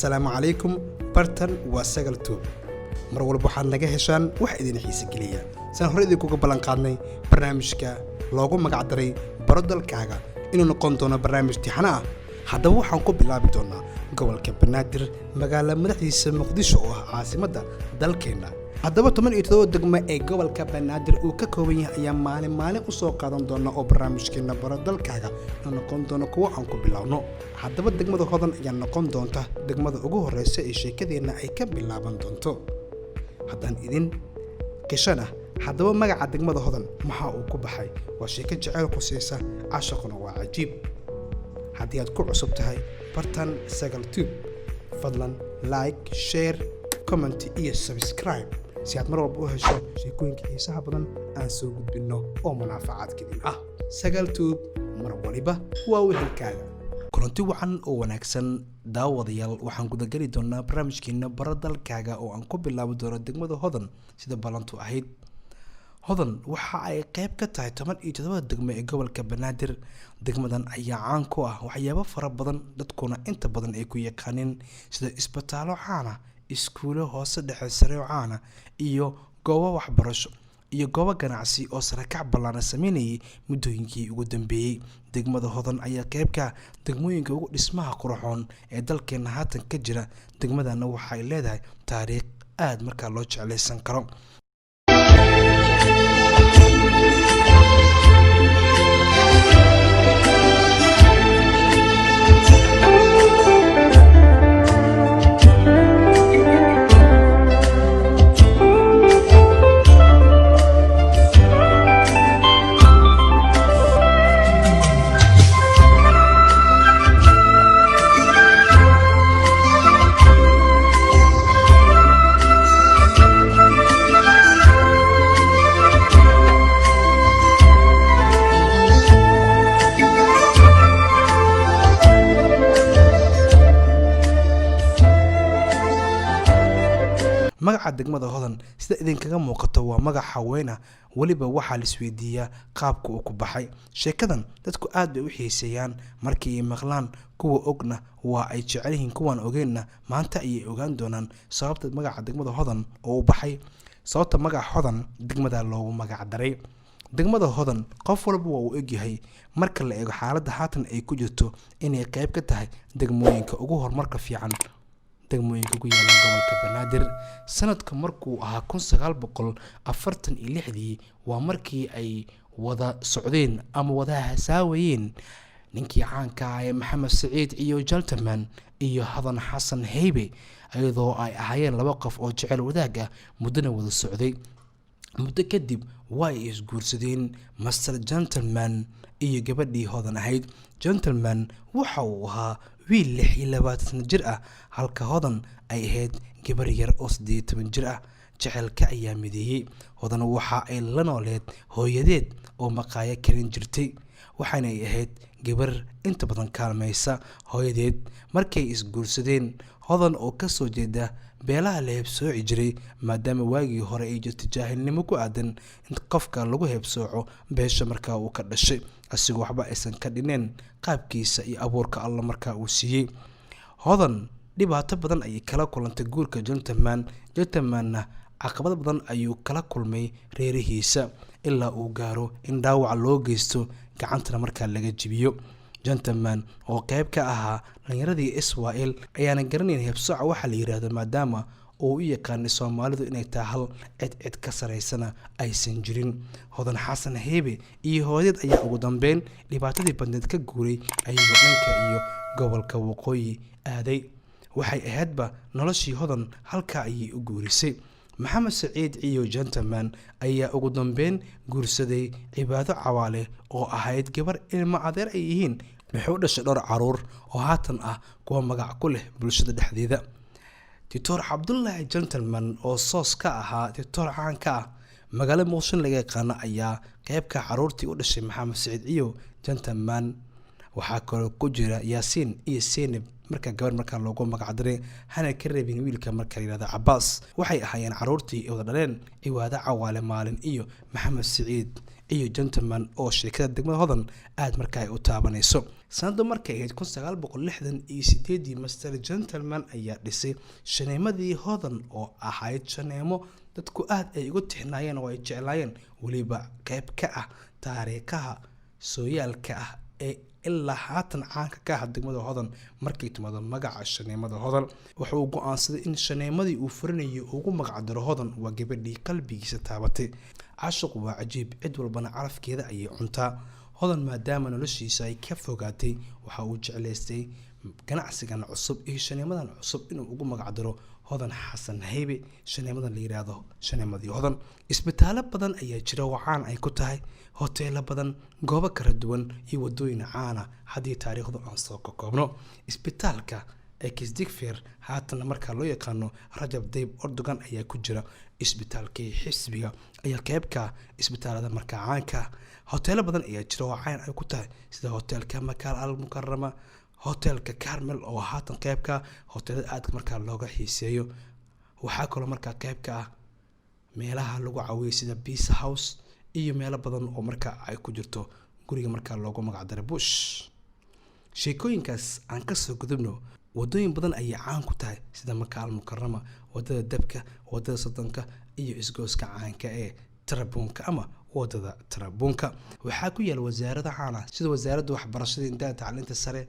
السلام عليكم برتن وسجل توب مرول بوحان نجا هشان واحد نحيس الجلية سنهردي كوكو بلانقادني برنامجك لوجو مقعدري برد الكعجة إنه نقنطنا برنامج تحنا هذا هو حنقول بلعبتنا قبل كبنادر مقالة مدحيس مقدسو عاصمة دالكينا haddaba 17 degmo ee gobolka Banaadir uu ka kooban yahay ayaa maalin u soo qaadan doona oo barnaamijkeena baro dalkaaga inuu noqon doono kuwa aan ku bilowno haddaba degmada hodan ayaa noqon doonta degmada ugu horeysa ee sheekadeena ay ka bilaaban doonto haddaan idin kashana haddaba magaca degmada hodan maxaa uu ku baxay waa sheeko jacayl qosaysa ashaqna waa cajiib haddii aad ku cusub tahay bartan sagal tube fadlan like share comment iyo subscribe si aad mar walba u hesho sheekooyinka xiisaha badan aan soo gudbino oo munaafacaad kadib ah sagal tube mar waliba waa wehelkaaga kulanti wacan oo wanaagsan daawadayaal waxaan guda gali doonaa barnaamijkeena baradalkaaga oo aan ku bilaabi doono degmada hodan sida balantu ahayd hodan waxa ay qayb ka tahay 17 degmo ee gobolka Banaadir degmadan ayaa caan ku ah waxyaabo fara badan dadkuna inta badan ay ku yaqaaneen sida isbitaalo caan ah iskuulo hoose dhexe sare oo caan ah iyo goobo waxbarasho iyo goobo ganacsi oo sarakac ballaaran sameynayay muddooyinkii ugu dambeeyay degmada hodan ayaa qayb ka degmooyinka ugu dhismaha qurxoon ee dalkeena haatan ka jira degmadana waxa ay leedahay taariikh aad markaa loo jeclaysan karo magaca degmada hodan sida idinkaga muuqato waa magac haweenah waliba waxa la isweydiiyaa qaabka uu ku baxay sheekadan dadku aad bay u xiiseeyaan markii ay maqlaan kuwa ogna waa ay jecel yihiin kuwan ogeena maanta ay ogaan doonaan sababta magaca degmada hodan oo u baxay sababta magaca hodan degmada loogu magac daray degmada hodan qof walba waa uu ogyahay marka la eego xaaladda haatan ay ku jirto inay qayb ka tahay degmooyinka ugu horumarka fiican degmooyinka ku yaala gobolka Banaadir sanadka markuu ahaa 1946 waa markii ay wada socdeen ama wada hasaawayeen ninkii caanka ah Maxamed Saciid iyo Gentleman iyo Hadan Xasan Heybe ayadoo ay ahaayeen laba qof oo jecel wadaag ah muddana wada socday muddo kadib way isguursadeen Master Gentleman iyo gabadhii hodan ahayd Gentleman waxa uu ahaa wiil 26 jir ah halka hodan ay ahayd gabar yar oo 18 jir ah jaceelka ayaa mideeyay hodan waxa ay la nooleed hooyadeed oo maqaayo karin jirtay waxaana ay ahayd gabar inta badan kaalmaysa hooyadeed markay isguursadeen hodan oo ka soo jeeda beelaha la heebsooci jiray maadaama waagii hore ay jirtay jaahilnimo ku aadan in qofka lagu heebsooco beesha markaa uu ka dhashay asigoo waxba aysan ka dhineen qaabkiisa iyo abuurka alla markaa uu siiyey hodan dhibaato badan ay kala kulantay guurka Gentleman caqabad badan ayuu kala kulmay reerihiisa ilaa uu gaaro in dhaawac loo geysto gacantana markaa laga jibiyo Gentleman oo qayb ka ahaa dhalinyaradii Israel ayaana garanayn heebsooca waxa la yiraahdo maadaama oo u yaqaan Soomaalidu inay tahay hal cid ka sareysana aysan jirin hodan xasan Heybe iyo hooyad ayaa ugu dambeyn dhibaatadii bandeed ka guuray ayagoo dhanka iyo gobolka waqooyi aaday waxay ahaydba noloshii hodan halka ay u guurisay Maxamed Saciid iyo Gentleman ayaa ugu dambeyn guursaday cibaado cawaale oo ahayd gabar ilma adeer ay yihiin wuxuu dhashay dhowr caruur oo haatan ah kuwa magac ku leh bulshada dhexdeeda Dr. Cabdullaahi Gentleman oo soos ka ahaa Dr. caan ka ah magaalada Muqdisho laga yaqaan ayaa qayb ka caruurtii u dhashay Maxamed Saciid iyo Gentleman waxa kale ku jira Yaasiin iyo Seenab marka gabar markaa loogu magacdaray hana ka reebin wiilka marka la yiraahdo Cabaas. waxay ahaayeen caruurtii ay wada dhaleen Ciwaado Cawaale Maalin iyo Maxamed Siciid iyo Gentleman oo sheekada degmada Hodan aad markaa ay u taabanayso. sanado markay ahayd 1968 Master Gentleman ayaa dhisay shaneemadii Hodan oo ahayd shaneemo dadku aad ay ugu tixnaayeen oo ay jeclaayeen, waliba qayb ka ah taariikhaha sooyaalka ah ee ilaa haatan caanka ka ah degmada Hodan. markay timaado magaca shaneemada Hodan wuxuu u go'aansaday in shaneemadii uu furinayo ugu magacdaro Hodan waa gabadhii qalbigiisa taabatay. caashiq waa cajiib, cid walbana carafkeeda ayay cuntaa. Hodan maadaama noloshiisa ay ka fogaatay waxa uu jeclaystay ganacsigan cusub iyo shaneemadan cusub inuu ugu magacdaro Hodan Xasan Haybe, shaneemadan la yiraahdo shaneemadii Hodan. isbitaalo badan ayaa jira oo caan ay ku tahay, hoteelo badan, goobo kala duwan iyo wadooyin caan ah haddii taariikhdu aan soo koobno. isbitaalka Digfaar haatan marka loo yaqaano Rajab Tayyip Erdogan ayaa ku jira. isbitaalkii xisbiga ayaa qayb ka isbitaalada marka caanka. hoteelo badan ayaa jira oo caan ay ku tahay sida hoteelka Makaal Al Mukarrama, hoteelka Carmel oo haatan qayb ka hoteelada aad markaa looga xiiseeyo. waxaa kaloo markaa qayb ka ah meelaha lagu caawiyo sida Peace House iyo meelo badan oo markaa ay ku jirto guriga markaa loogu magacdaray Bush. sheekooyinkaas aan ka soo gudubno, wadooyin badan ayaa caan ku tahay sida Makaal Mukarrama, wadada Dabka, wadada Sodonka iyo isgooska caanka ee Tarabuunka ama wadada Tarabuunka. waxaa ku yaal wasaarada caan ah sida wasaaradda waxbarashada iyo tacliinta sare.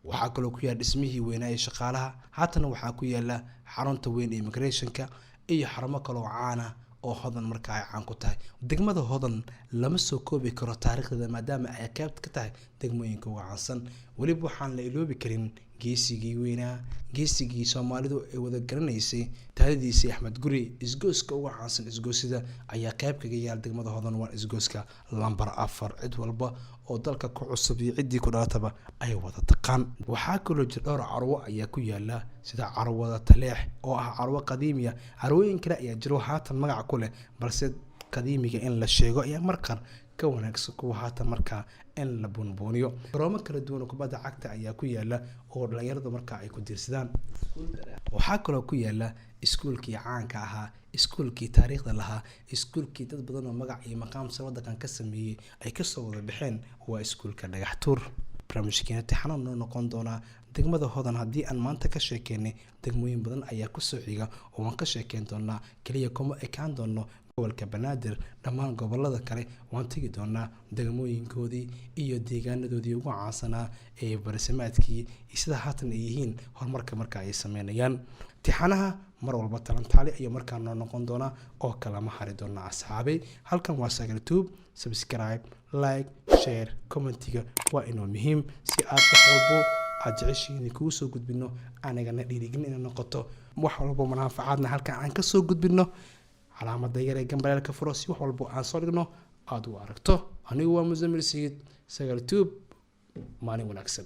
waxaa kaloo ku yaal dhismihii weynaa ee shaqaalaha. haatan waxaa ku yaala xarunta weyn ee immigrationka iyo xarumo kaloo caan ah oo Hodan markaa ay caan ku tahay. degmada Hodan lama soo koobi karo taariikhdeeda maadaama ay qayb ka tahay degmooyinka ugu caansan. waliba waxaan la iloobi karin geesigii weynaa, geesigii Soomaalidu ay wada garanaysay, taariikhdiisii Axmed Guri. isgooska ugu caansan isgoosida ayaa qayb kaga yaal degmada Hodan, waa isgooska lambar 4. cid walba oo dalka ku cusub iyo ciddii ku dhalataba ay wada taqaan. waxaa kaloo jira dhowr carwo ayaa ku yaala sida carwada Taleex oo ah carwo qadiimiya. carwooyin kale ayaa jiro haatan magac ku leh, balse qadiimiga in la sheego ayaa markan ka wanaagsan kuwa haatan markaa in la bunbuuniyo. garoomo kala duwan kubadda cagta ayaa ku yaala oo dhalinyaradu markaa ay ku diirsadaan. waxaa kaloo ku yaala iskuulkii caanka ahaa, iskuulkii taariikhda lahaa, iskuulkii dad badan oo magac iyo maqaam wadankan ka sameeyay ay ka soo wada baxeen, waa iskuulka Dhagaxtuur. barnaamijkeena taxanaan noo noqon doonaa degmada Hodan. haddii aan maanta ka sheekeynay degmooyin badan ayaa ku soo xiga oo aan ka sheekeyn doonaa, kaliya kuma ekaan doono gobolka Banaadir, dhammaan gobolada kale waan tagi doonaa degmooyinkoodii iyo deegaanadoodii ugu caansanaa ee barisamaadkii sida haatan ay yihiin horumarka marka ay sameynayaan. tixanaha mar walba talantaali ayaa markaa noo noqon doonaa oo kalama hari doona asxaabay. halkan waa Sagal Tube. subscribe, like, share, commentiga waa inoo muhiim si aad wax walbo aad jeceshiin kugu soo gudbino anagana dhiirigelin inay noqoto wax walbo manaafacaadna halkan aan ka soo gudbino. calaamada yar ee gambalaalka furo si wax walbo aan soo dhigno aad u aragto. anigu waa Muzammil Sayid, Sagal Tube. maalin wanaagsan.